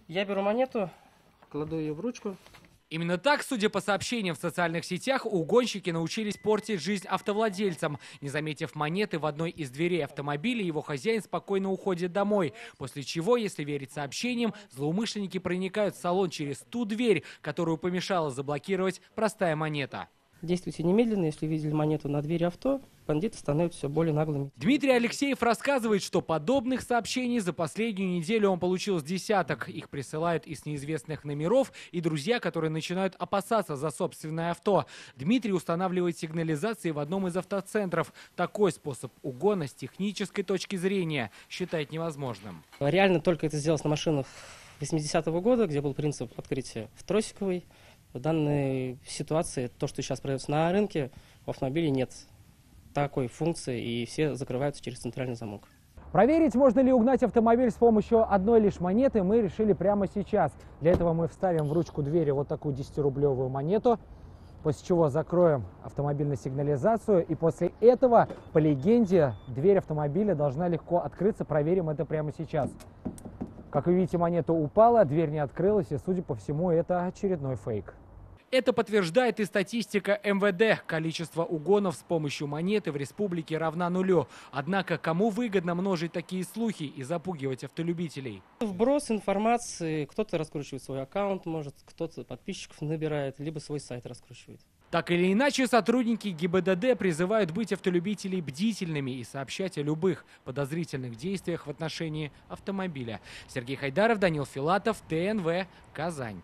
Я беру монету, кладу ее в ручку. Именно так, судя по сообщениям в социальных сетях, угонщики научились портить жизнь автовладельцам. Не заметив монеты в одной из дверей автомобиля, его хозяин спокойно уходит домой. После чего, если верить сообщениям, злоумышленники проникают в салон через ту дверь, которую помешала заблокировать простая монета. Действуйте немедленно, если видели монету на двери авто, бандиты становятся все более наглыми. Дмитрий Алексеев рассказывает, что подобных сообщений за последнюю неделю он получил с десяток. Их присылают из неизвестных номеров и друзья, которые начинают опасаться за собственное авто. Дмитрий устанавливает сигнализации в одном из автоцентров. Такой способ угона с технической точки зрения считает невозможным. Реально только это сделалось на машинах 80-го года, где был принцип открытия в тросиковой. В данной ситуации то, что сейчас продается на рынке, в автомобиле нет такой функции, и все закрываются через центральный замок. Проверить, можно ли угнать автомобиль с помощью одной лишь монеты, мы решили прямо сейчас. Для этого мы вставим в ручку двери вот такую 10-рублевую монету, после чего закроем автомобиль на сигнализацию, и после этого, по легенде, дверь автомобиля должна легко открыться. Проверим это прямо сейчас. Как вы видите, монета упала, дверь не открылась, и, судя по всему, это очередной фейк. Это подтверждает и статистика МВД. Количество угонов с помощью монеты в республике равна нулю. Однако кому выгодно множить такие слухи и запугивать автолюбителей? Вброс информации, кто-то раскручивает свой аккаунт, может, кто-то подписчиков набирает, либо свой сайт раскручивает. Так или иначе, сотрудники ГИБДД призывают быть автолюбителей бдительными и сообщать о любых подозрительных действиях в отношении автомобиля. Сергей Хайдаров, Данил Филатов, ТНВ, Казань.